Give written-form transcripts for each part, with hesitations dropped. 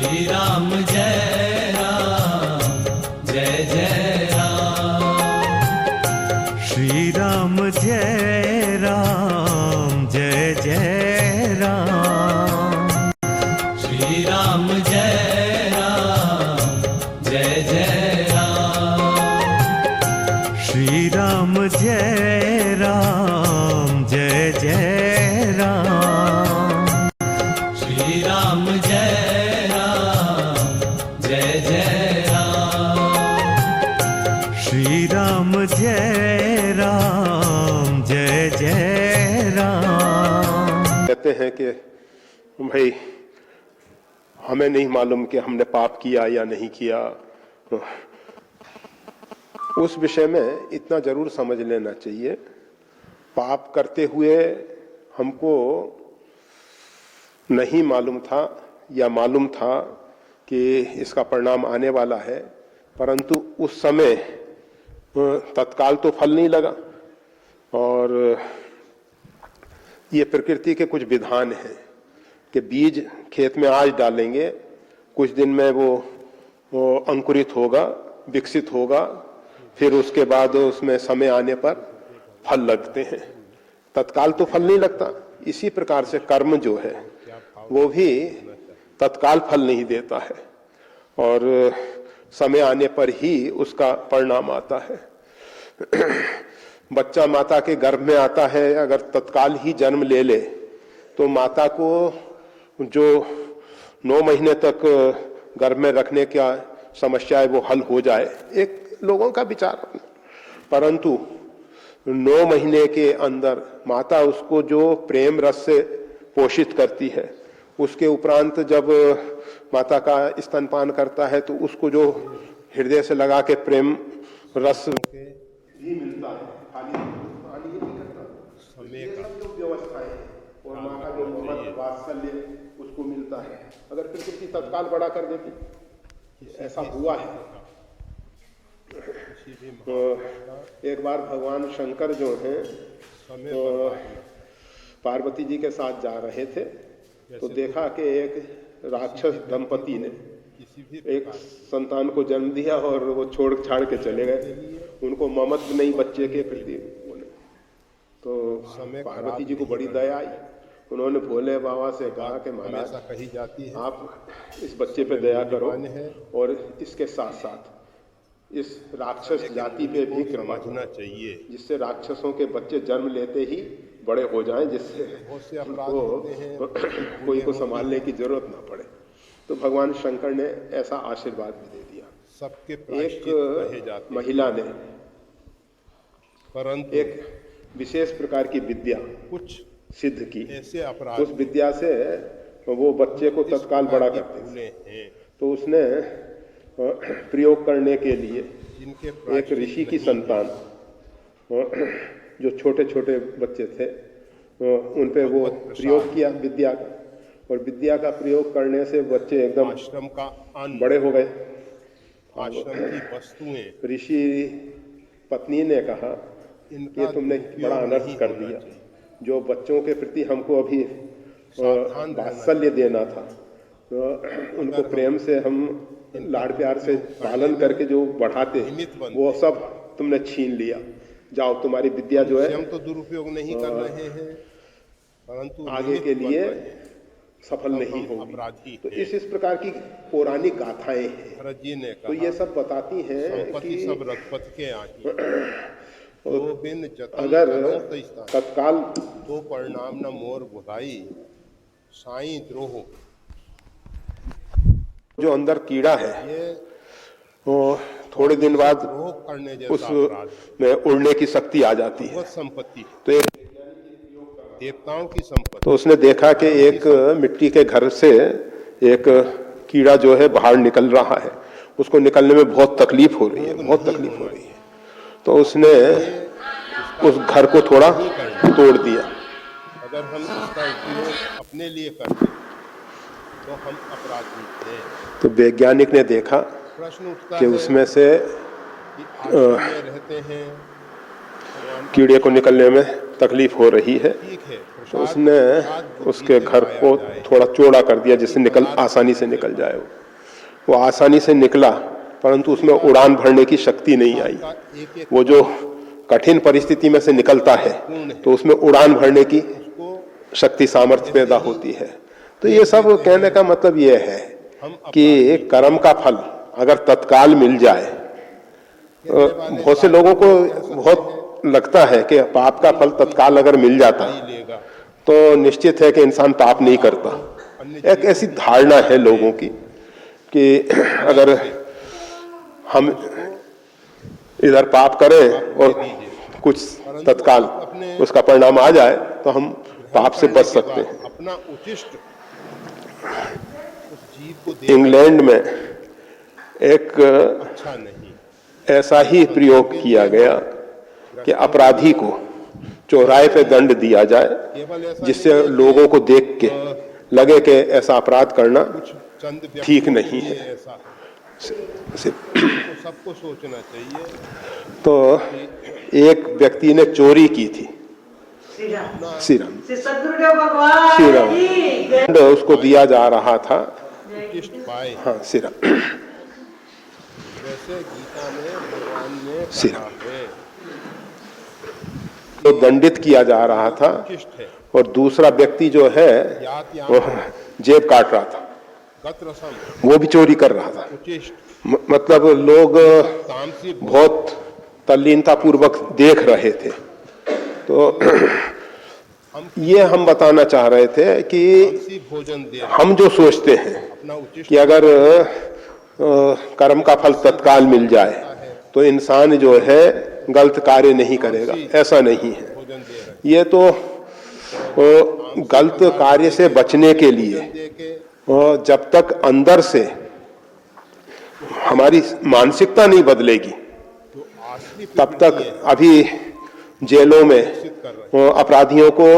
श्री राम जय राम जय जय राम। श्री राम जय राम जय जय राम। श्री राम जय राम जय जय राम। श्री राम जय राम जय जय राम। श्री राम जय राम जय जय राम। श्री राम जय राम जय जय राम। कहते हैं कि भाई हमें नहीं मालूम कि हमने पाप किया या नहीं किया। उस विषय में इतना जरूर समझ लेना चाहिए, पाप करते हुए हमको नहीं मालूम था या मालूम था कि इसका परिणाम आने वाला है, परंतु उस समय तत्काल तो फल नहीं लगा। और ये प्रकृति के कुछ विधान हैं कि बीज खेत में आज डालेंगे, कुछ दिन में वो अंकुरित होगा, विकसित होगा, फिर उसके बाद उसमें समय आने पर फल लगते हैं। तत्काल तो फल नहीं लगता। इसी प्रकार से कर्म जो है वो भी तत्काल फल नहीं देता है और समय आने पर ही उसका परिणाम आता है। बच्चा माता के गर्भ में आता है, अगर तत्काल ही जन्म ले ले तो माता को जो 9 महीने तक गर्भ में रखने का समस्या है वो हल हो जाए, एक लोगों का विचार। परंतु 9 महीने के अंदर माता उसको जो प्रेम रस से पोषित करती है, उसके उपरांत जब माता का स्तनपान करता है तो उसको जो हृदय से लगा के प्रेम रस भी मिलता है, पानी ही नहीं करता, ये सब जो व्यवस्थाएं और माँ का जो ममता वात्सल्य उसको मिलता है। अगर प्रकृति तत्काल बड़ा कर देती, ऐसा हुआ है। तो एक बार भगवान शंकर जो हैं तो पार्वती जी के साथ जा रहे थे, तो देखा कि एक राक्षस दंपति ने एक संतान को जन्म दिया और वो छोड़ छाड़ के चले गए। उनको ममत्व नहीं बच्चे के प्रति। तो पार्वती जी को बड़ी दया आई। उन्होंने भोले बाबा से कहा कि महाराज कही जाती है, आप इस बच्चे पे दया करो और इसके साथ साथ इस राक्षस जाति पे भी कृपा होना चाहिए, जिससे राक्षसों के बच्चे जन्म लेते ही बड़े हो जाएं, जिससे कोई को संभालने की जरूरत ना पड़े। तो भगवान शंकर ने ऐसा आशीर्वाद भी दे दिया। सबके एक महिला ने परंतु एक विशेष प्रकार की विद्या कुछ सिद्ध की। ऐसे अपराध उस विद्या से वो बच्चे को तत्काल बड़ा करते हैं। तो उसने प्रयोग करने के लिए एक ऋषि की संतान, जो छोटे छोटे बच्चे थे, उन पे वो प्रयोग किया विद्या का। और विद्या का प्रयोग करने से बच्चे एकदम आश्रम का बड़े हो गए। आश्रम की वस्तुएं ऋषि पत्नी ने कहा कि तुमने बड़ा अनर्थ कर दिया। जो बच्चों के प्रति हमको अभी वात्सल्य देना था, तो उनको प्रेम से हम लाड़ प्यार से पालन करके जो बढ़ाते वो सब तुमने छीन लिया। जाओ, तुम्हारी विद्या जो है हम तो दुरुपयोग नहीं कर रहे हैं, परंतु आगे के लिए सफल नहीं होगी। तो इस प्रकार की पौराणिक गाथाएं हैं। तो ये सब बताती हैं कि सब रघुपति के अगर तत्काल तो परिणाम न मोर बुराई साईं द्रोह। जो अंदर कीड़ा है वो थोड़े दिन बाद उसमें उड़ने की शक्ति आ जाती है। संपत्ति तो देवताओं की संपत्ति। तो उसने देखा कि एक मिट्टी के घर से एक कीड़ा जो है बाहर निकल रहा है, उसको निकलने में बहुत तकलीफ हो रही है, बहुत तकलीफ हो रही है। तो उसने उस घर को थोड़ा तोड़ दिया। अगर हम इसका उपयोग अपने लिए करते तो हम अपराधी थे। तो वैज्ञानिक ने देखा प्रश्न उठता कि उसमें से रहते हैं कीड़े को निकलने में तकलीफ हो रही है, ठीक है, तो उसने उसके घर को थोड़ा चौड़ा कर दिया जिससे आसानी से निकल जाए। वो आसानी से निकला, परंतु उसमें उड़ान भरने की शक्ति नहीं आई। वो जो कठिन परिस्थिति में से निकलता है तो उसमें उड़ान भरने की शक्ति सामर्थ्य पैदा होती है। तो ये सब कहने का मतलब ये है कि कर्म का फल अगर तत्काल मिल जाए, बहुत से लोगों को बहुत लगता है कि पाप का फल तत्काल अगर मिल जाता तो निश्चित है कि इंसान पाप नहीं करता। एक ऐसी धारणा है लोगों की कि अगर हम इधर पाप करें और कुछ तत्काल उसका परिणाम आ जाए तो हम पाप से बच सकते हैं। अपना उचिष्ट जीव को इंग्लैंड में एक अच्छा नहीं, ऐसा ही प्रयोग किया गया कि अपराधी को चौराहे पे दंड दिया जाए, जिससे लोगों को देख के लगे कि ऐसा अपराध करना चंद ठीक नहीं है। ऐसा सबको सोचना चाहिए। तो एक व्यक्ति ने चोरी की थी, श्री राम दंड उसको दिया जा रहा था। पाए हाँ, श्री राम। वैसे गीता में भगवान ने श्री कहा राम। है तो दंडित किया जा रहा था और दूसरा व्यक्ति जो है वो जेब काट रहा था, वो भी चोरी कर रहा था। मतलब लोग बहुत तल्लीनता पूर्वक देख रहे थे। तो ये हम बताना चाह रहे थे कि हम जो सोचते हैं कि अगर कर्म का फल तत्काल मिल जाए तो इंसान जो है गलत कार्य नहीं करेगा, ऐसा नहीं है। ये तो गलत कार्य से बचने के लिए जब तक अंदर से हमारी मानसिकता नहीं बदलेगी तब तक अभी जेलों में अपराधियों को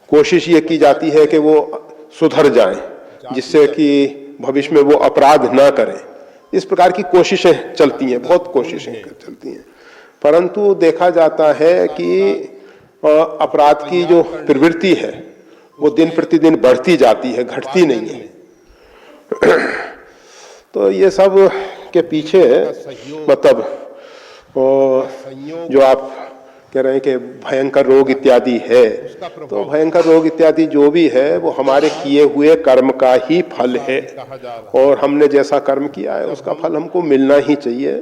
कोशिश ये की जाती है कि वो सुधर जाएं, जिससे कि भविष्य में वो अपराध ना करें। इस प्रकार की कोशिशें चलती हैं, बहुत कोशिशें चलती हैं, परंतु देखा जाता है कि अपराध की जो प्रवृत्ति है वो दिन प्रतिदिन बढ़ती जाती है, घटती नहीं है। तो ये सब के पीछे मतलब जो आप कह रहे हैं कि भयंकर रोग इत्यादि है, तो भयंकर रोग इत्यादि जो भी है वो हमारे किए हुए कर्म का ही फल है, और हमने जैसा कर्म किया है उसका फल हमको मिलना ही चाहिए।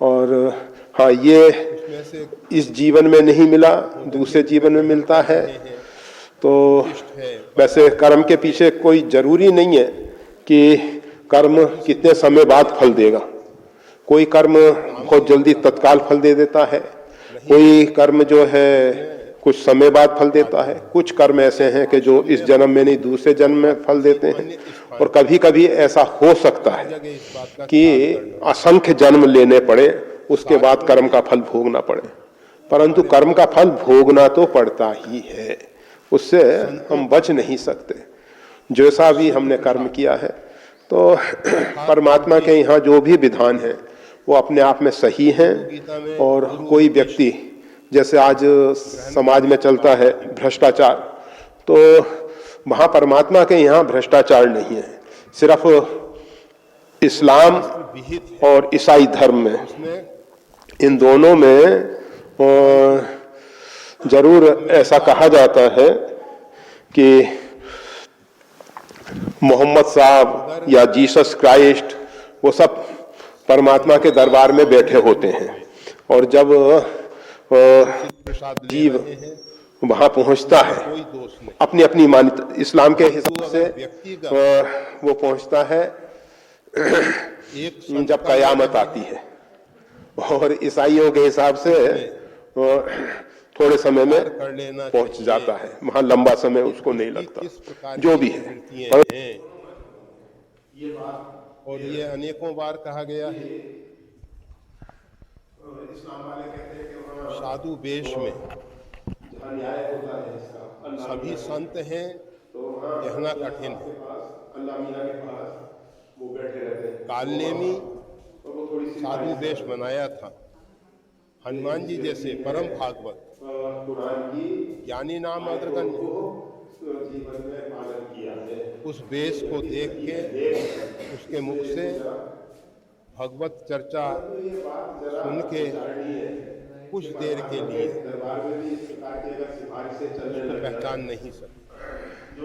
और हाँ, ये इस जीवन में नहीं मिला, दूसरे जीवन में मिलता है। तो वैसे कर्म के पीछे कोई जरूरी नहीं है कि कर्म कितने समय बाद फल देगा। कोई कर्म बहुत जल्दी तत्काल फल दे देता है, कोई कर्म जो है कुछ समय बाद फल देता है, कुछ कर्म ऐसे हैं कि जो इस जन्म में नहीं दूसरे जन्म में फल देते हैं। और कभी कभी ऐसा हो सकता है कि असंख्य जन्म लेने पड़े, उसके बाद कर्म का फल भोगना पड़े, परंतु कर्म का फल भोगना तो पड़ता ही है, उससे हम बच नहीं सकते। जैसा भी हमने कर्म किया है तो परमात्मा के यहाँ जो भी विधान है वो अपने आप में सही हैं। और कोई व्यक्ति, जैसे आज समाज में चलता है भ्रष्टाचार, तो वहाँ परमात्मा के यहाँ भ्रष्टाचार नहीं है। सिर्फ इस्लाम और ईसाई धर्म में, इन दोनों में जरूर ऐसा कहा जाता है कि मोहम्मद साहब या जीसस क्राइस्ट वो सब परमात्मा के दरबार में बैठे होते हैं, और जब जीव वहां पहुंचता है अपनी अपनी मान्यता इस्लाम के हिसाब से वो पहुंचता है जब कयामत आती है, और ईसाइयों के हिसाब से थोड़े समय में पहुंच जाता है, वहां लंबा समय उसको नहीं लगता। जो भी है, और ये अनेकों बार कहा गया है। साधु वेश में सभी संत हैं, कहना कठिन है। काल ने भी साधु वेश बनाया था, हनुमान जी जैसे परम भागवत कुरान की ज्ञानी नाम अग्रगण्य जीवन में पालन किया है। उस वेश को देख के उसके मुख से भगवत चर्चा सुन के कुछ देर के लिए दरबार में भी इस प्रकार की अगर सिफारिशें चलने उसको लग पहचान नहीं सकते।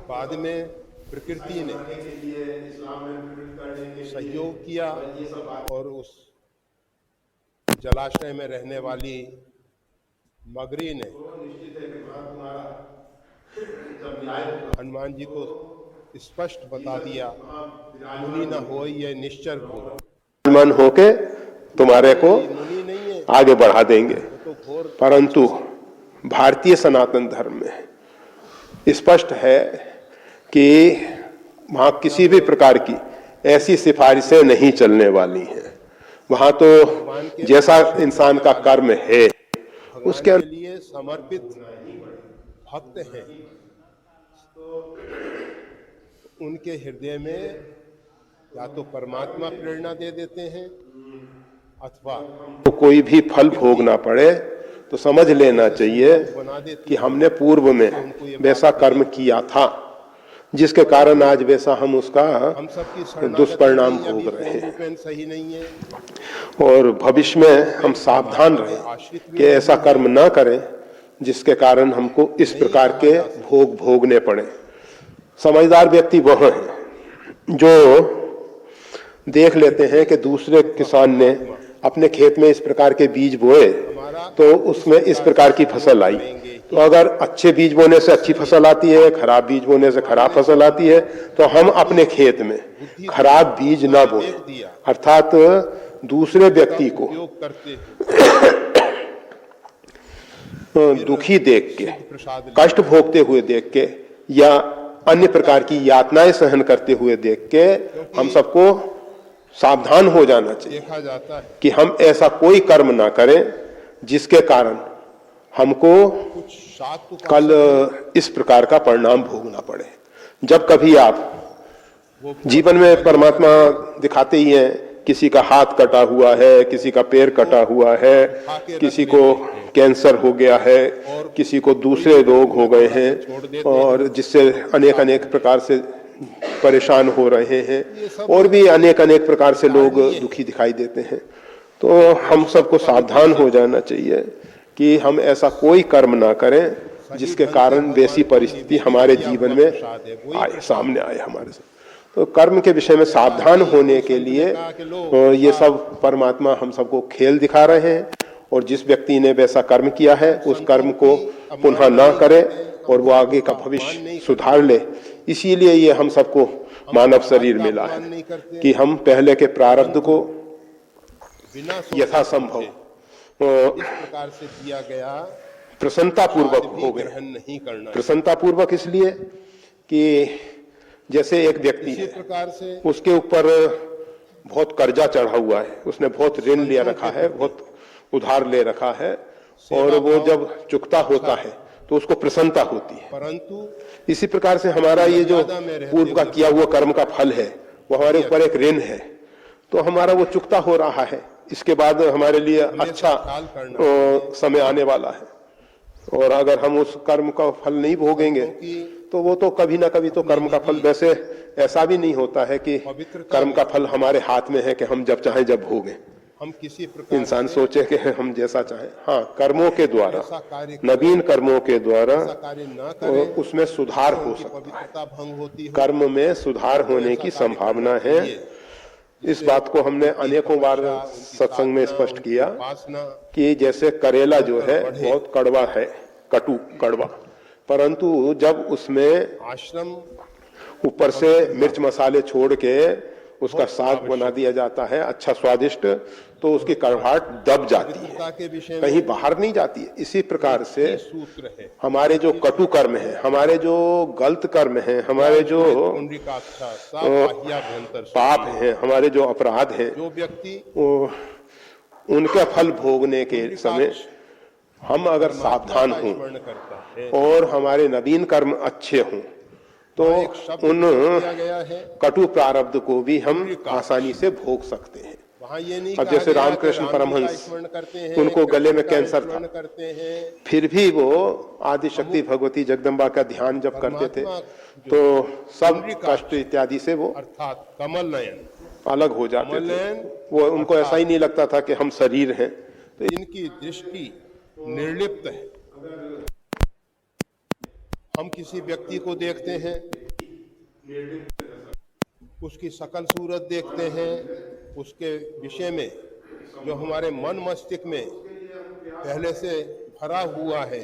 बाद में प्रकृति ने के लिए इस्लाम में प्रवृत्त करने के लिए सहयोग किया और उस जलाशय में रहने वाली मगरी ने निश्चित है कि तुम्हारा जब न्याय हनुमान जी को स्पष्ट बता दिया, मुनि न हो ये निश्चर को, मन होके तुम्हारे को मुनि नहीं है आगे बढ़ा देंगे। तो घोर परंतु भारतीय सनातन धर्म में स्पष्ट है कि वहां किसी भी प्रकार की ऐसी सिफारिशें नहीं चलने वाली हैं। वहां तो जैसा इंसान का कर्म है उसके भगवान के लिए समर्पित भक्त हैं, उनके हृदय में या तो परमात्मा प्रेरणा दे देते हैं अथवा तो कोई भी फल भोगना पड़े तो समझ लेना चाहिए बना देते कि हमने पूर्व में वैसा कर्म किया था जिसके कारण आज वैसा हम उसका हम सबकी दुष्परिणाम भोग रहे हैं। हैं सही नहीं है। और भविष्य में हम सावधान रहें कि ऐसा कर्म ना करें जिसके कारण हमको इस प्रकार के भोग भोगने पड़े। समझदार व्यक्ति वह है जो देख लेते हैं कि दूसरे किसान ने अपने खेत में इस प्रकार के बीज बोए तो उसमें इस प्रकार की फसल आई। तो अगर अच्छे बीज बोने से अच्छी फसल आती है, खराब बीज बोने से खराब फसल आती है, तो हम अपने खेत में खराब बीज ना बोए, अर्थात दूसरे व्यक्ति को उपयोग करते दुखी देख के, कष्ट भोगते हुए देख के या अन्य प्रकार की यातनाएं सहन करते हुए देख के हम सबको सावधान हो जाना चाहिए देखा जाता है कि हम ऐसा कोई कर्म ना करें जिसके कारण हमको कुछ शास्त्र का कल इस प्रकार का परिणाम भोगना पड़े। जब कभी आप जीवन में परमात्मा दिखाते ही हैं, किसी का हाथ कटा हुआ है, किसी का पैर कटा हुआ है, किसी को कैंसर हो गया है, किसी को दूसरे रोग हो गए हैं और जिससे अनेक अनेक प्रकार से परेशान हो रहे हैं और भी अनेक अनेक प्रकार से लोग दुखी दिखाई देते हैं। तो हम सबको सावधान हो जाना चाहिए कि हम ऐसा कोई कर्म ना करें जिसके कारण वैसी परिस्थिति हमारे जीवन में आए, सामने आए हमारे साथ। तो कर्म के विषय में सावधान होने के लिए ये सब परमात्मा हम सबको खेल दिखा रहे हैं और जिस व्यक्ति ने वैसा कर्म किया है उस कर्म को पुनः ना करे और वो आगे का भविष्य सुधार ले। इसीलिए ये हम सबको मानव शरीर मिला है कि हम पहले के प्रारब्ध को यथासंभव इस प्रकार से दिया गया प्रसन्नता पूर्वक हो गए। ग्रहण नहीं करना। प्रसन्नता पूर्वक इसलिए कि जैसे एक व्यक्ति इसी है, प्रकार से उसके ऊपर बहुत कर्जा चढ़ा हुआ है, उसने बहुत ऋण लिया रखा है, बहुत उधार ले रखा है और वो जब चुकता होता है तो उसको प्रसन्नता होती है। परंतु इसी प्रकार से हमारा ये जो पूर्व का किया हुआ कर्म का फल है वो हमारे ऊपर एक ऋण है, तो हमारा वो चुकता हो रहा है। इसके बाद हमारे लिए अच्छा समय आने वाला है और अगर हम उस कर्म का फल नहीं भोगेंगे तो वो तो कभी ना कभी तो कर्म का फल, वैसे ऐसा भी नहीं होता है कि कर्म का फल हमारे हाथ में है कि हम जब चाहें जब भोगें। हम किसी प्रकार इंसान सोचे कि हम जैसा चाहें। हाँ, कर्मों के द्वारा, नवीन कर्मों के द्वारा कार्य न करें उसमें सुधार हो सकता है, पवित्रता भंग होती है। कर्म में सुधार होने की संभावना है। इस बात को हमने अनेकों बार सत्संग में स्पष्ट किया उपासना कि जैसे करेला जो है बहुत कड़वा है, कटु कड़वा, परंतु जब उसमें आश्रम ऊपर से मिर्च मसाले छोड़ के उसका साग बना दिया जाता है अच्छा स्वादिष्ट, तो उसकी कड़वाहट दब जाती है, के विषय कहीं बाहर नहीं जाती है। इसी प्रकार से सूत्र है। हमारे जो कटु कर्म है, हमारे जो गलत कर्म है, हमारे जो पाप है, हमारे जो अपराध है, जो व्यक्ति उनका फल भोगने के समय हम अगर सावधान हों और हमारे नवीन कर्म अच्छे हों तो उन गया है कटु प्रारब्ध को भी हम आसानी से भोग सकते हैं। वहाँ ये नहीं अब कहा जैसे गया कि रामकृष्ण राम जी का परमहंस, स्मरण करते हैं, उनको गले में कृष्ण का कैंसर स्मरण था, करते हैं, फिर भी वो आदि शक्ति भगवती जगदम्बा का ध्यान जब करते थे परमात्मा तो सब पुंडरीकाक्ष कष्ट इत्यादि से वो अर्थात कमल नयन, अलग हो जाते कमल थे। नयन, वो उनको ऐसा ही नहीं लगता था कि हम शरीर हैं। जिनकी दृष्टि निर्लिप्त है। हम किसी व्यक्ति को देखते हैं, उसकी शकल सूरत देखते हैं, उसके विषय में जो हमारे मन मस्तिष्क में पहले से भरा हुआ है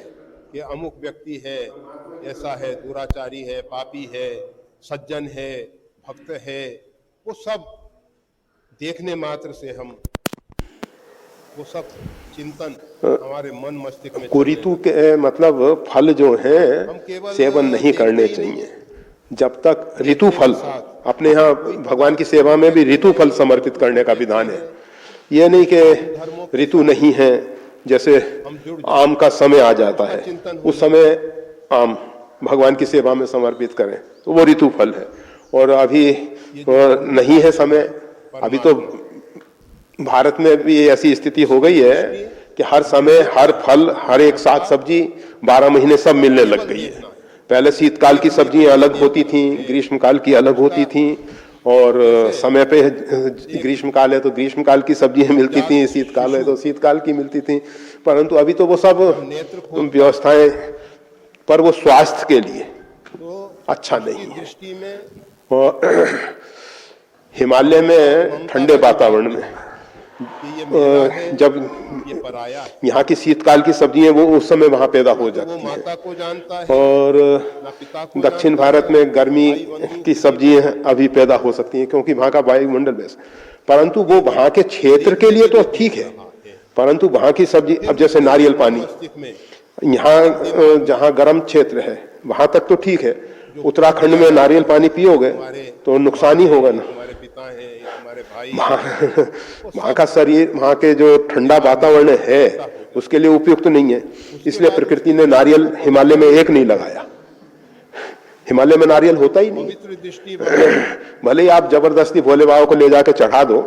कि अमुक व्यक्ति है, ऐसा है, दुराचारी है, पापी है, सज्जन है, भक्त है, वो सब देखने मात्र से हम वो सब चिंतन हमारे मन मस्तिष्क में कुरीतु के मतलब फल जो हैं सेवन नहीं करने चाहिए जब तक ऋतु फल। अपने यहाँ भगवान की सेवा में भी ऋतु फल समर्पित करने का विधान है। ये नहीं कि ऋतु नहीं है, जैसे आम का समय आ जाता है उस समय आम भगवान की सेवा में समर्पित करें तो वो ऋतु फल है। और अभी नहीं है समय, अभी तो भारत में भी ऐसी स्थिति हो गई है कि हर समय हर फल हर एक साग सब्जी 12 महीने सब मिलने लग गई है। पहले शीतकाल की सब्जियां अलग होती थीं, ग्रीष्मकाल की अलग होती थीं, और समय पे ग्रीष्मकाल है तो ग्रीष्मकाल की सब्जियां मिलती थीं, शीतकाल है तो शीतकाल की मिलती थीं। परंतु अभी तो वो सब व्यवस्थाएं, पर वो स्वास्थ्य के लिए अच्छा नहीं है। और हिमालय में ठंडे वातावरण में जब यहाँ की शीतकाल की सब्जियां वो उस समय वहां पैदा हो जाती हैं, और दक्षिण भारत में गर्मी की सब्जियां अभी पैदा हो सकती हैं क्योंकि वहां का वायुमंडल वैसा। परंतु वो वहां के क्षेत्र के लिए तो ठीक है, परंतु वहां की सब्जी, अब जैसे नारियल पानी, यहाँ जहाँ गर्म क्षेत्र है वहां तक तो ठीक है, उत्तराखंड में नारियल पानी पियोगे तो नुकसान ही होगा ना। वहाँ का शरीर, वहाँ के जो ठंडा वातावरण है उसके लिए उपयुक्त नहीं है, इसलिए प्रकृति ने नारियल हिमालय में एक नहीं लगाया। हिमालय में नारियल होता ही नहीं। भले ही आप जबरदस्ती भोले बाबा को ले जाके चढ़ा दो।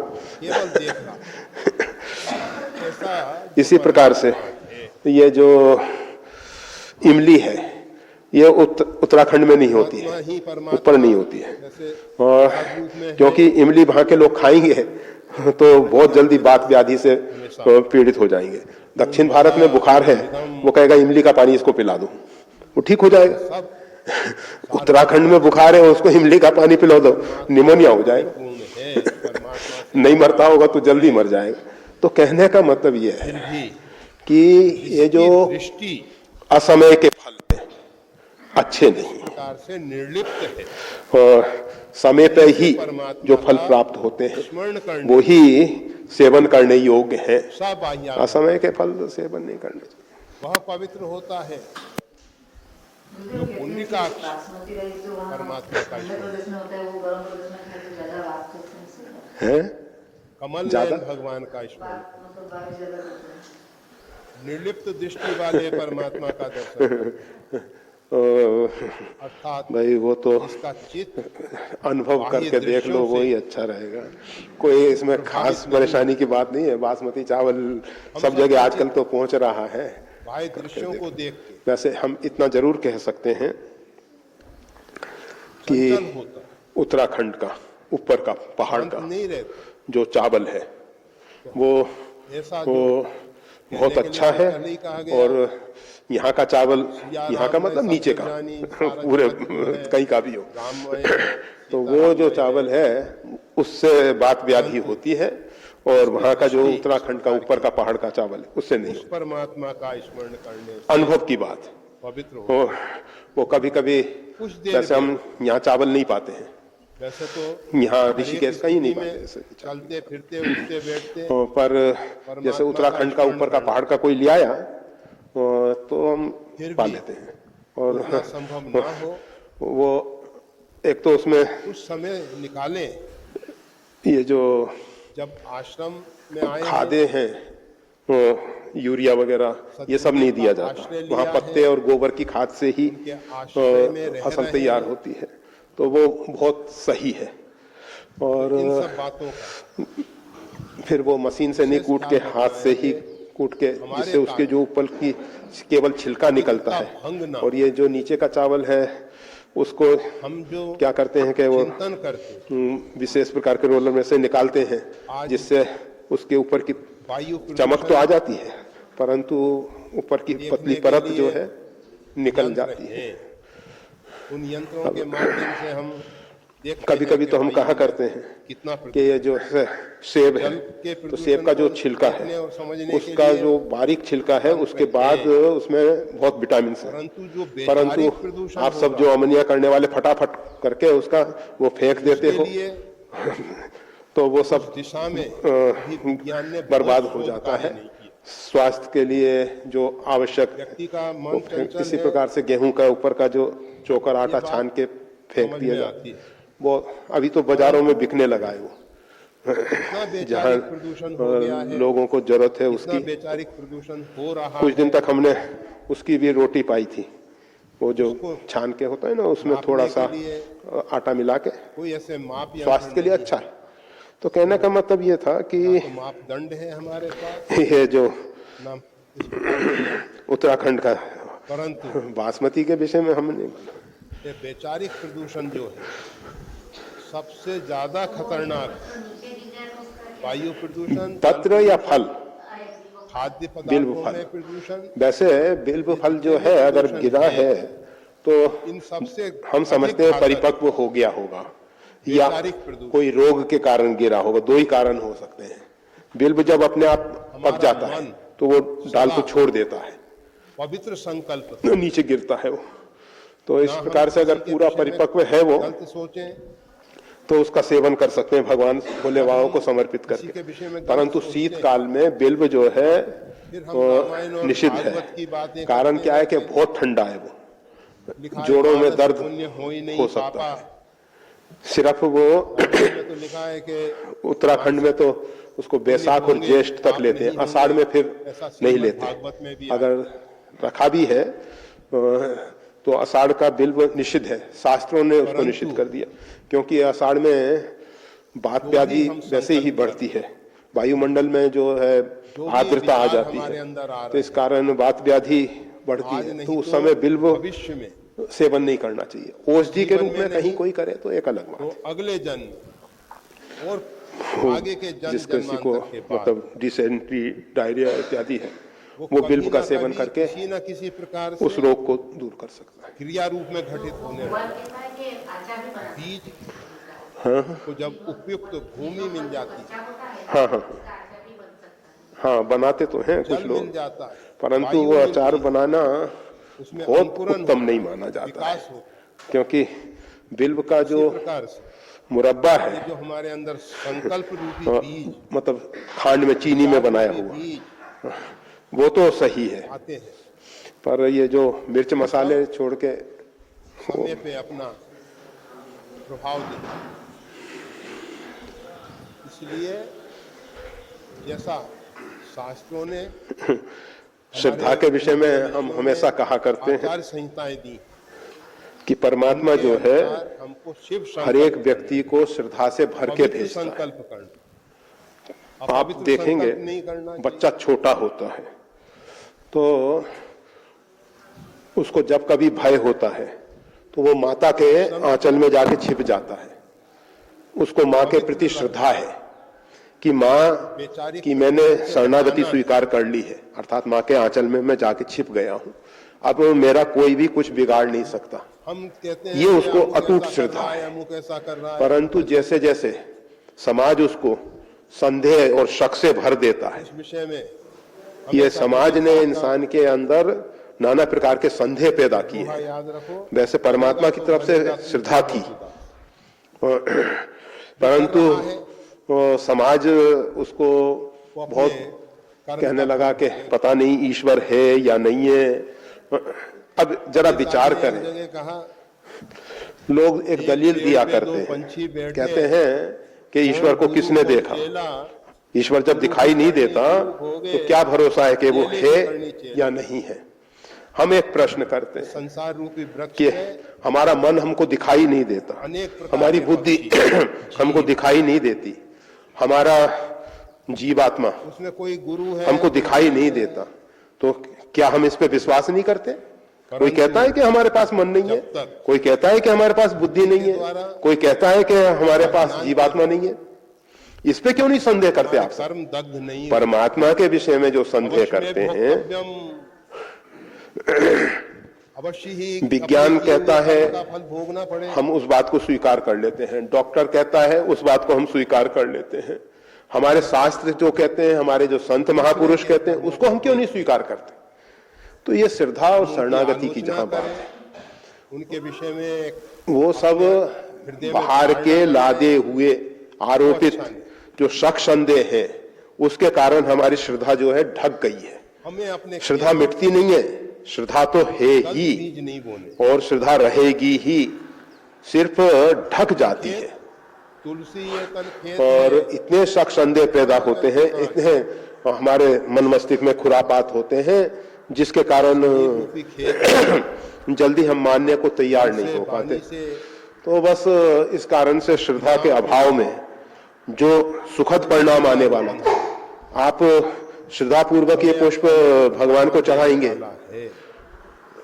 इसी प्रकार से ये जो इमली है ये उत्तराखंड में नहीं होती है, ऊपर नहीं होती है, और क्योंकि इमली वहां के लोग खाएंगे तो बहुत जल्दी वात व्याधि से पीड़ित हो जाएंगे। दक्षिण भारत में बुखार है, वो कहेगा इमली का पानी इसको पिला दो, वो ठीक हो जाएगा। उत्तराखंड में बुखार है, उसको इमली का पानी पिला दो, निमोनिया हो जाएगा। नहीं मरता होगा तो जल्दी मर जाएगा। तो कहने का मतलब ये है कि ये जो असमय के फल अच्छे नहीं से निर्लिप्त है, और समय पे ही जो फल प्राप्त होते हैं वो ही सेवन करने योग्य है। असमय के फल सेवन नहीं करने चाहिए। वह पवित्र होता है जो पुंडरीकाक्ष परमात्मा का है, कमल नयन भगवान का स्मरण, निर्लिप्त दृष्टि वाले परमात्मा का दर्शन, अर्थात भाई वो तो इसका चित्त अनुभव करके देख लो, वही अच्छा रहेगा। कोई इसमें खास परेशानी की बात नहीं है। बासमती चावल सब जगह आजकल तो पहुंच रहा है। बाह्य दृश्यों को देख के वैसे हम इतना जरूर कह सकते हैं कि उत्तराखंड का ऊपर का पहाड़ का जो चावल है वो बहुत अच्छा है, और यहाँ का चावल, यहाँ का मतलब नीचे का पूरे कहीं का भी हो, तो वो जो चावल है उससे वात व्याधि होती है, और वहाँ का जो उत्तराखंड का ऊपर का पहाड़ का चावल है उससे नहीं। परमात्मा का स्मरण करने अनुभव की बात पवित्र वो कभी कभी, जैसे हम यहाँ चावल नहीं पाते हैं, वैसे तो यहाँ ऋषिकेश कहीं नहीं पाते, चलते फिरते उठते बैठते, पर जैसे उत्तराखंड का ऊपर का पहाड़ का कोई ले आया तो हम पा लेते हैं। और संभव ना हो वो एक तो उसमें कुछ समय निकालें। ये जो जब आश्रम में आए खादे हैं यूरिया वगैरह ये सब नहीं दिया जाता, वहाँ पत्ते और गोबर की खाद से ही फसल तैयार होती है, तो वो बहुत सही है। और इन सब बातों का फिर वो मशीन से नहीं कूट के हाथ से ही कूट के, जिससे उसके जो ऊपर की केवल छिलका निकलता है। और ये जो नीचे का चावल है उसको हम जो क्या करते हैं कि वो चिंतन करते विशेष प्रकार के रोलर में से निकालते हैं, जिससे उसके ऊपर की वायु चमक तो आ जाती है, परंतु ऊपर की पतली परत जो है निकल जाती है। उन यंत्रों के माध्यम से हम देखते कभी हैं कभी कि तो हम वायु कहा करते हैं कितना कि ये जो है सेब है, तो सेब का जो छिलका है उसका जो बारीक छिलका है उसके बाद उसमें बहुत विटामिन है, परंतु जो परंतु वैचारिक प्रदूषण आप सब जो अमनिया करने वाले फटाफट करके उसका वो फेंक देते हो, लिए तो वो सब दिशा में अभी विज्ञान ने बर्बाद बहुत हो शोध जाता कार्य है। नहीं किया। स्वास्थ्य के लिए जो आवश्यक व्यक्ति का मन वो चंचल किसी है, प्रकार से गेहूं का ऊपर का जो चोकर आटा बात छान के फेंक समझ दिया में जाता आती है, है। वो अभी तो बाजारों में बिकने लगा है वो, इतना जहाँ वैचारिक प्रदूषण हो गया है, लोगों को जरूरत है इतना उसकी। वैचारिक प्रदूषण हो रहा कुछ दिन है। तक हमने उसकी भी रोटी पाई थी, वो जो उसको छान के होता है ना, उसमें नापने थोड़ा के सा लिए आटा मिला के, कोई ऐसे माप यंत्र स्वास्थ्य के लिए नहीं अच्छा है। तो कहने का मतलब ये था कि है। तो मापदंड है हमारे पास ये जो नाम इस प्रकार के यंत्र, उत्तराखंड का परंतु बासमती के विषय में हम नहीं, ये वैचारिक प्रदूषण जो है सबसे ज्यादा खतरनाक वायु प्रदूषण, पत्र या फल, खाद्य बिल्व पदार्थों फल। में प्रदूषण, वैसे बिल्व फल जो है अगर गिरा है तो इन सबसे हम समझते हैं परिपक्व हो गया होगा या वैचारिक प्रदूषण। कोई रोग के कारण गिरा होगा, दो ही कारण हो सकते हैं। बिल्व जब अपने आप पक जाता है मन, तो वो डाल को छोड़ देता है, पवित्र संकल्प, नीचे गिरता है वो। तो इस प्रकार से अगर पूरा परिपक्व है वो, गलत सोचें, तो उसका सेवन कर सकते हैं भगवान भोले बाबा को समर्पित किसी के करके। विषय में गलत परंतु सोचते शीत काल में बिल्व जो है फिर हम रामायण और निषिद्ध भागवत की है। बातें कारण करते क्या है कि हैं। बहुत ठंडा है वो, लिखा है, जोड़ों में मानस दर्द पुण्य हो ही नहीं हो सकता पापा। है। सिर्फ वो रामायण में तो लिखा है कि उत्तराखंड में तो उसको बैसाख और ज्येष्ठ तक लेते हैं, आषाढ़ में फिर ऐसा नहीं श्रीमद् लेते। भागवत में भी अगर रखा भी है तो आषाढ़ का बिल्व निषिद्ध है, शास्त्रों ने उसको निषिद्ध कर दिया, क्योंकि आषाढ़ में बात व्याधि वैसे ही बढ़ती है, वायुमंडल में जो है आर्द्रता आ जाती हमारे है, अंदर आ तो इस कारण बात व्याधि बढ़ती आज है। नहीं तो उस तो समय बिल्व भविष्य में सेवन नहीं करना चाहिए। औषधि के जीवन रूप में में कहीं नहीं। कोई करे तो एक अलग बात तो अगले जन्म और है। आगे के जन्म जिस किसी को जन्मांतर के बाद मतलब डिसेंट्री, डायरिया इत्यादि है, वो कभी बिल्व का ना सेवन कभी करके किसी न किसी प्रकार उस से रोग को दूर कर सकता है। क्रिया रूप में घटित होने वाला बीज को जब उपयुक्त भूमि मिल जाती है, हाँ हाँ हाँ, बनाते तो हैं कुछ जल लोग, मिल जाता है, परंतु वायु वो मिलती अचार है, बनाना उसमें बहुत अंकुरन उत्तम होता नहीं है, माना जाता है, विकास हो क्योंकि बिल्व का इसी जो प्रकार से मुरब्बा ये है, जो हमारे अंदर संकल्प रूपी बीज, मतलब खांड में चीनी में बनाया रूपी हुआ, बीज वो तो सही है, आते हैं, पर ये जो मिर्च मसाले छोड़ के समय पे अपना प्रभाव देते हैं। इसलिए जैसा शास्त्रों ने श्रद्धा के विषय में हम हमेशा कहा करते हैं आचार संहिताएं दी कि परमात्मा जो है हमको शिव हर एक व्यक्ति को श्रद्धा से भर के पवित्र भेजता है। संकल्प करना। आप अपवित्र देखेंगे संकल्प नहीं करना चाहिए। बच्चा छोटा होता है तो उसको जब कभी भय होता है तो वो माता के आंचल में जाके छिप जाता है। उसको माँ के प्रति श्रद्धा है कि माँ की मैंने शरणागति स्वीकार कर ली है, अर्थात माँ के आंचल में मैं जाके छिप गया हूँ, अब मेरा कोई भी कुछ बिगाड़ नहीं सकता। हम कहते हैं ये कि उसको अमुक अटूट ऐसा कर श्रद्धा रहा है। अमुक ऐसा कर रहा है, परंतु जैसे जैसे समाज उसको संदेह और शक से भर देता है, इस विषय में ये हमेशा समाज ने इंसान के अंदर नाना प्रकार के संदेह पैदा किए दोहा हैं। याद रखो, वैसे परमात्मा की तरफ से श्रद्धा थी, परंतु वो समाज उसको बहुत कहने लगा कि पता नहीं ईश्वर है या नहीं है। अब जरा विचार करें, जगह कहा लोग एक दलील दिया करते हैं, कहते हैं कि ईश्वर को किसने देखा, ईश्वर जब दिखाई नहीं देता तो क्या भरोसा है कि वो है या नहीं है। हम एक प्रश्न करते हैं संसार रूपी वृक्ष कि है, हमारा मन हमको दिखाई नहीं देता, अनेक प्रकार हमारी के बुद्धि हमको दिखाई नहीं देती, हमारा जीवात्मा उसमें कोई गुरु है, हमको दिखाई नहीं देता, तो क्या हम इस पे विश्वास नहीं करते? कोई कहता है कि हमारे पास मन नहीं है, कोई कहता है कि हमारे पास बुद्धि नहीं है, कोई कहता है कि हमारे पास जीवात्मा नहीं है, इस पे क्यों नहीं संदेह करते आप? कर्म दग्ध नहीं, परमात्मा के विषय में जो संदेह करते हैं, अवश्य ही विज्ञान कहता है का फल भोगना पड़े, हम उस बात को स्वीकार कर लेते हैं, डॉक्टर कहता है उस बात को हम स्वीकार कर लेते हैं, हमारे शास्त्र जो कहते हैं, हमारे जो संत महापुरुष कहते हैं, उसको हम क्यों नहीं स्वीकार करते? तो ये श्रद्धा और शरणागति की जहां बात है, उनके विषय में वो सब बाहर के लादे हुए आरोपित जो शक संदेह है, उसके कारण हमारी श्रद्धा जो है ढक गई है। हमें अपने श्रद्धा मिटती नहीं है, श्रद्धा तो है ही बीज नहीं बोने, और श्रद्धा रहेगी ही, सिर्फ ढक जाती है। तुलसी ये तन खेत और इतने शक संदेह पैदा होते हैं, इतने हमारे मन मस्तिष्क में खुरापात होते हैं, जिसके कारण जल्दी हम मानने को तैयार नहीं हो पाते। तो बस इस कारण से श्रद्धा के अभाव में जो सुखद परिणाम आने वाला था, आप श्रद्धा पूर्वक ये पुष्प भगवान को चढ़ाएंगे,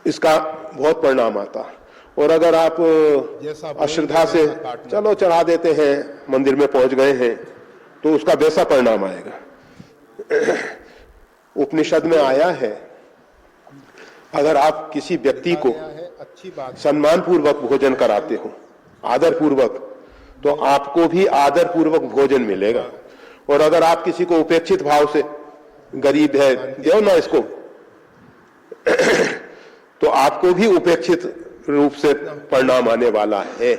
इसका बहुत परिणाम आता। और अगर आप अश्रद्धा से चलो चढ़ा देते हैं, मंदिर में पहुंच गए हैं, तो उसका वैसा परिणाम आएगा। उपनिषद में आया है, अगर आप किसी व्यक्ति को सम्मान पूर्वक भोजन कराते हो, आदर पूर्वक, तो आपको भी आदर पूर्वक भोजन मिलेगा। और अगर आप किसी को उपेक्षित भाव से, गरीब है दो ना इसको, तो आपको भी उपेक्षित रूप से परिणाम आने वाला है।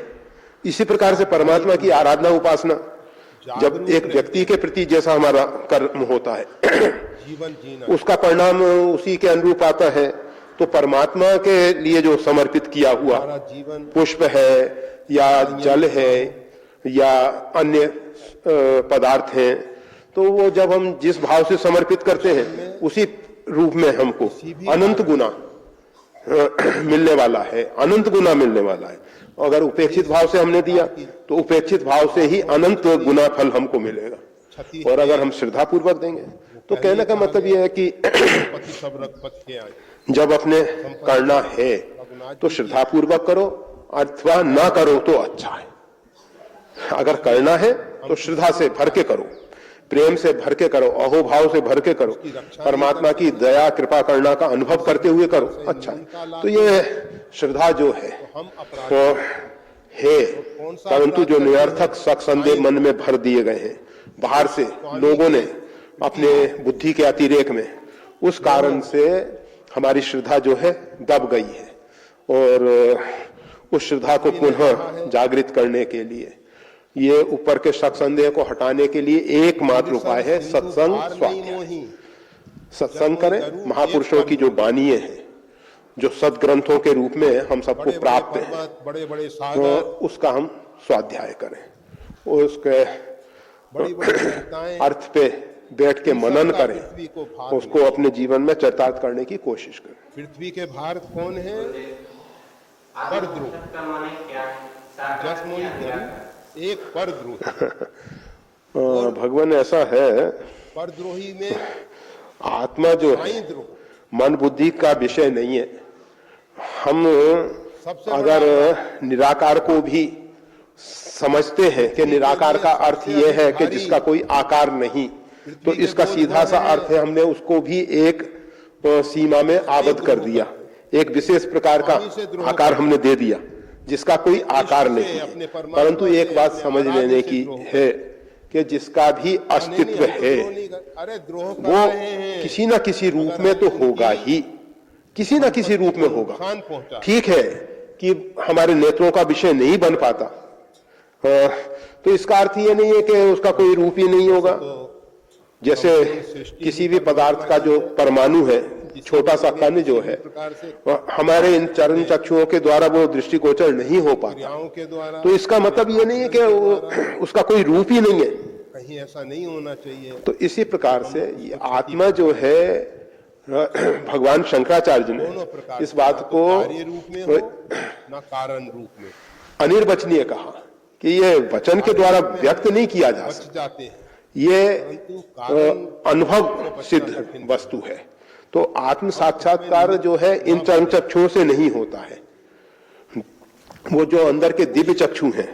इसी प्रकार से परमात्मा की आराधना उपासना, जब एक व्यक्ति के प्रति जैसा हमारा कर्म होता है, जीवन जीना, उसका परिणाम उसी के अनुरूप आता है। तो परमात्मा के लिए जो समर्पित किया हुआ जीवन पुष्प है या जल है या अन्य पदार्थ हैं, तो वो जब हम जिस भाव से समर्पित करते हैं, उसी रूप में हमको अनंत गुना मिलने वाला है, अनंत गुना मिलने वाला है। अगर उपेक्षित भाव से हमने दिया, तो उपेक्षित भाव से ही अनंत गुना फल हमको मिलेगा। और अगर हम श्रद्धा पूर्वक देंगे, तो कहने का मतलब यह है कि जब अपने करना है तो श्रद्धा पूर्वक करो, अथवा ना करो तो अच्छा है। अगर करना है तो श्रद्धा से भर के करो, प्रेम से भर के करो, अहोभाव से भर के करो, परमात्मा की दया कृपा करना का अनुभव करते हुए करो, अच्छा है। तो ये श्रद्धा जो है तो है, परंतु जो निरर्थक शक संदेह मन में भर दिए गए हैं बाहर से लोगों ने अपने बुद्धि के अतिरेक में, उस कारण से हमारी श्रद्धा जो है दब गई है। और उस श्रद्धा को पुनः जागृत करने के लिए, ये ऊपर के शक संदेह को हटाने के लिए एकमात्र उपाय है सत्संग, स्वाध्याय। सत्संग करें, महापुरुषों की जो बानियां हैं, जो सदग्रंथों के रूप में हम सबको प्राप्त है, बड़े बड़े तो उसका हम स्वाध्याय करें, उसके अर्थ पे बैठ के मनन करें, उसको अपने जीवन में चरितार्थ करने की कोशिश करें। पृथ्वी के भार कौन है? परद्रोह, एक परद्रोह। भगवान ऐसा है, परद्रोही में आत्मा जो है मन बुद्धि का विषय नहीं है। हम अगर निराकार को भी समझते हैं कि निराकार का अर्थ यह है कि जिसका कोई आकार नहीं, तो इसका सीधा सा अर्थ है हमने उसको भी एक सीमा में आबद्ध कर दिया, एक विशेष प्रकार का आकार हमने दे दिया जिसका कोई आकार नहीं है। परंतु एक बात समझ लेने की है कि जिसका भी अस्तित्व है वो किसी ना किसी रूप में तो होगा ही, किसी ना किसी रूप में होगा। ठीक है कि हमारे नेत्रों का विषय नहीं बन पाता, तो इसका अर्थ ये नहीं है कि उसका कोई रूप ही नहीं होगा। जैसे किसी भी पदार्थ का जो परमाणु है, छोटा सा कण जो है, हमारे इन चरण चक्षुओं के द्वारा वो दृष्टिगोचर नहीं हो पाता, तो इसका मतलब ये नहीं है कि उसका कोई रूप ही नहीं है, कहीं ऐसा नहीं होना चाहिए। तो इसी प्रकार से ये आत्मा जो है, भगवान शंकराचार्य ने इस बात को रूप में हो ना कारण रूप में अनिर्वचनीय कहा कि ये वचन के द्वारा व्यक्त नहीं किया जा सकता। जाते हैं ये अनुभव सिद्ध वस्तु है। तो आत्म साक्षात्कार जो है इन चर्म चक्षुओं से नहीं होता है। वो जो अंदर के दिव्य चक्षु हैं,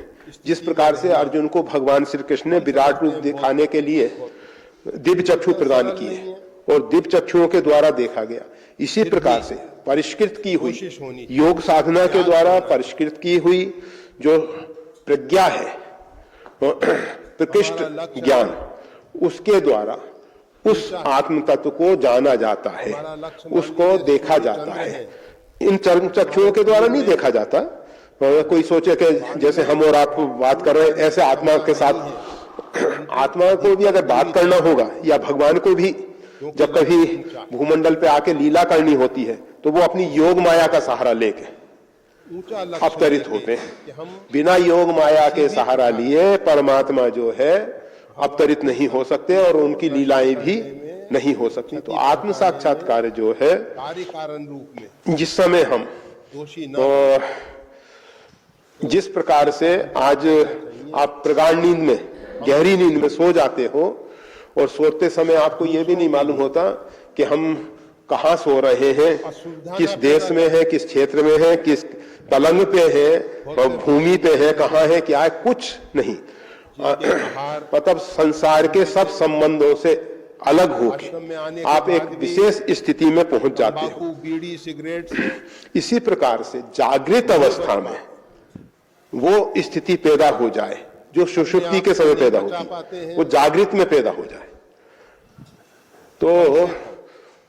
जिस प्रकार से अर्जुन को भगवान श्री कृष्ण ने विराट रूप दिखाने के लिए दिव्य चक्षु प्रदान किए और दिव्य चक्षुओं के द्वारा देखा गया, इसी प्रकार से परिष्कृत की हुई योग साधना के द्वारा परिष्कृत की हुई जो प्रज्ञा है, प्रकृष्ट ज्ञान, उसके द्वारा उस आत्म तत्व को जाना जाता है, उसको देखा जाता है। इन चर्म चक्षुओं के द्वारा नहीं देखा जाता। कोई सोचे कि जैसे हम और आप बात कर रहे हैं, ऐसे आत्मा के साथ आत्मा को भी अगर बात करना होगा, या भगवान को भी जब कभी भूमंडल पे आके लीला करनी होती है, तो वो अपनी योग माया का सहारा लेके अवतरित होते हैं। बिना योग माया के सहारा लिए परमात्मा जो है अवतरित नहीं हो सकते और उनकी लीलाएं भी नहीं हो सकती। तो आत्म साक्षात्कार जो है, कार्य कारण रूप में जिस समय हम जिस प्रकार से आज आप प्रगाढ़ नींद में, गहरी नींद में सो जाते हो, और सोते समय आपको यह भी नहीं मालूम होता कि हम कहाँ सो रहे हैं, किस देश में है, किस क्षेत्र में है, किस पलंग पे है, भूमि पे है, कहाँ है, क्या है, कुछ नहीं। मतलब संसार के सब संबंधों से अलग होके आप एक विशेष स्थिति में पहुंच जाते हो। बीड़ी सिगरेट, इसी प्रकार से जागृत अवस्था में वो स्थिति पैदा हो जाए जो सुषुप्ति के समय पैदा होती है, वो जागृत में पैदा हो जाए, तो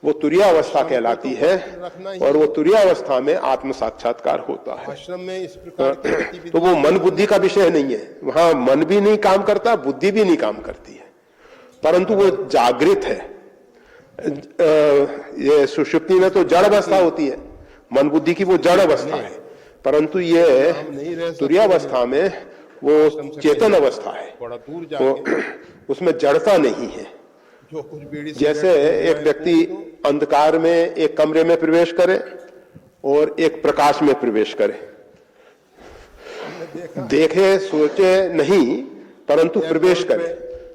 वो तुरीय अवस्था कहलाती है। और वो तुरीय अवस्था में आत्म साक्षात्कार होता है। आश्रम में इस प्रकार की तो वो मन बुद्धि का विषय नहीं है, वहां मन भी नहीं काम करता, बुद्धि भी नहीं काम करती है, परंतु वो जागृत है। ये सुषुप्ति में तो जड़ अवस्था होती है, मन बुद्धि की वो जड़ अवस्था है, परंतु ये तुरीय अवस्था में वो चेतन अवस्था है, वो उसमें जड़ता नहीं है। जो कुछ बीड़ी जैसे एक व्यक्ति अंधकार में एक कमरे में प्रवेश करे और एक प्रकाश में प्रवेश करे, देखे सोचे नहीं परंतु प्रवेश करे,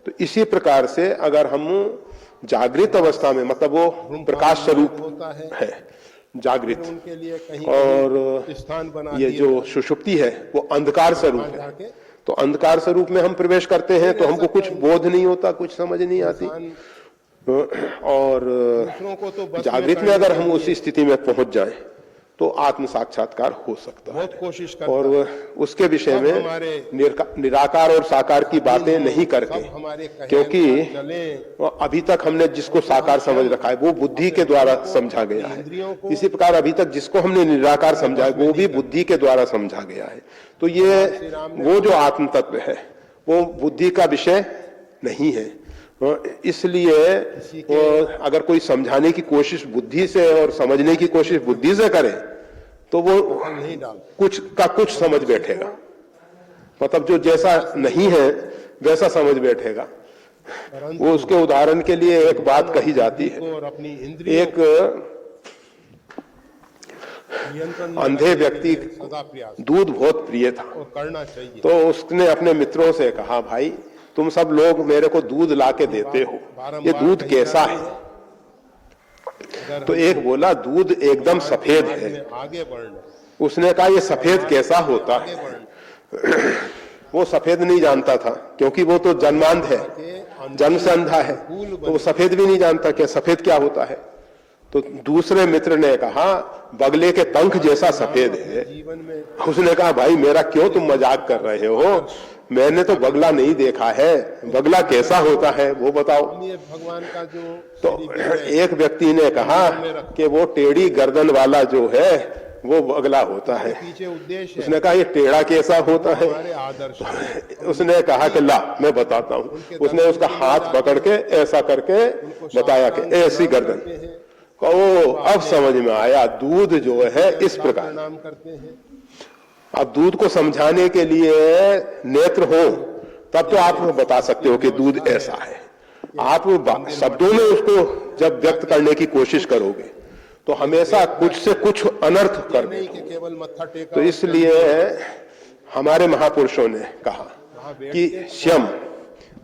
तो इसी प्रकार से अगर हम जागृत अवस्था में, मतलब वो प्रकाश स्वरूप है जागृत, उनके लिए कहीं और स्थान बना ये जो सुषुप्ति है वो अंधकार स्वरूप है। तो अंधकार स्वरूप में हम प्रवेश करते हैं तो हमको कुछ बोध नहीं होता, कुछ समझ नहीं आती, और जागृत में अगर हम उसी स्थिति में पहुंच जाएं तो आत्म साक्षात्कार हो सकता है। बहुत कोशिश करता और उसके विषय में निराकार और साकार की बातें नहीं करके, क्योंकि अभी तक हमने जिसको साकार समझ रखा है वो बुद्धि के द्वारा समझा गया है, इसी प्रकार अभी तक जिसको हमने निराकार समझा है वो भी बुद्धि के द्वारा समझा गया है। तो ये वो जो आत्म तत्व है वो बुद्धि का विषय नहीं है। इसलिए अगर कोई समझाने की कोशिश बुद्धि से और समझने की कोशिश बुद्धि से करे तो वो कुछ का कुछ समझ बैठेगा, मतलब जो जैसा नहीं है वैसा समझ बैठेगा। वो उसके उदाहरण के लिए एक बात कही जाती है, एक अंधे व्यक्ति दूध बहुत प्रिय था, तो उसने अपने मित्रों से कहा, भाई तुम सब लोग मेरे को दूध ला के देते हो, ये दूध कैसा है? तो एक बोला दूध एकदम सफेद है। उसने कहा ये सफेद कैसा होता है? वो सफेद नहीं जानता था, क्योंकि वो तो जन्मांध है, जन्म से अंधा है, तो वो सफेद भी नहीं जानता कि सफेद क्या होता है। तो दूसरे मित्र ने कहा बगले के पंख जैसा सफेद है। उसने कहा भाई मेरा क्यों तुम मजाक कर रहे हो, मैंने तो बगला नहीं देखा है, बगला कैसा होता है वो बताओ। भगवान का जो तो एक व्यक्ति ने कहा कि वो टेढ़ी गर्दन वाला जो है वो बगला होता है। उसने कहा ये टेढ़ा कैसा होता है? उसने कहा कि ला मैं बताता हूँ। उसने उसका हाथ पकड़ के ऐसा करके बताया कि ऐसी गर्दन। ओ अब समझ में आया, दूध जो है इस प्रकार। नाम करते हैं। अब दूध को समझाने के लिए नेत्र हो तब तो आप बता सकते हो कि दूध ऐसा है। आप शब्दों में उसको जब व्यक्त करने की कोशिश करोगे तो हमेशा कुछ से कुछ अनर्थ कर देते। तो इसलिए हमारे महापुरुषों ने कहा कि श्यम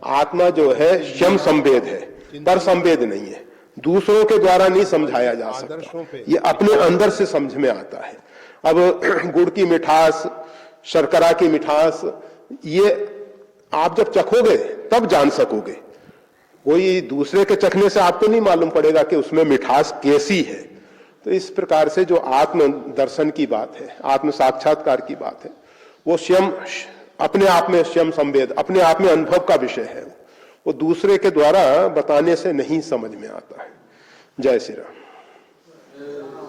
आत्मा जो है स्वयं संवेद है, पर संवेद नहीं है, दूसरों के द्वारा नहीं समझाया जा सकता, ये अपने अंदर से समझ में आता है। अब गुड़ की मिठास, शर्करा की मिठास, ये आप जब चखोगे तब जान सकोगे, कोई दूसरे के चखने से आपको नहीं मालूम पड़ेगा कि उसमें मिठास कैसी है। तो इस प्रकार से जो आत्म दर्शन की बात है, आत्म साक्षात्कार की बात है, वो स्वयं अपने आप में स्वयं संवेद, अपने आप में अनुभव का विषय है, वो दूसरे के द्वारा बताने से नहीं समझ में आता है। जय श्री राम।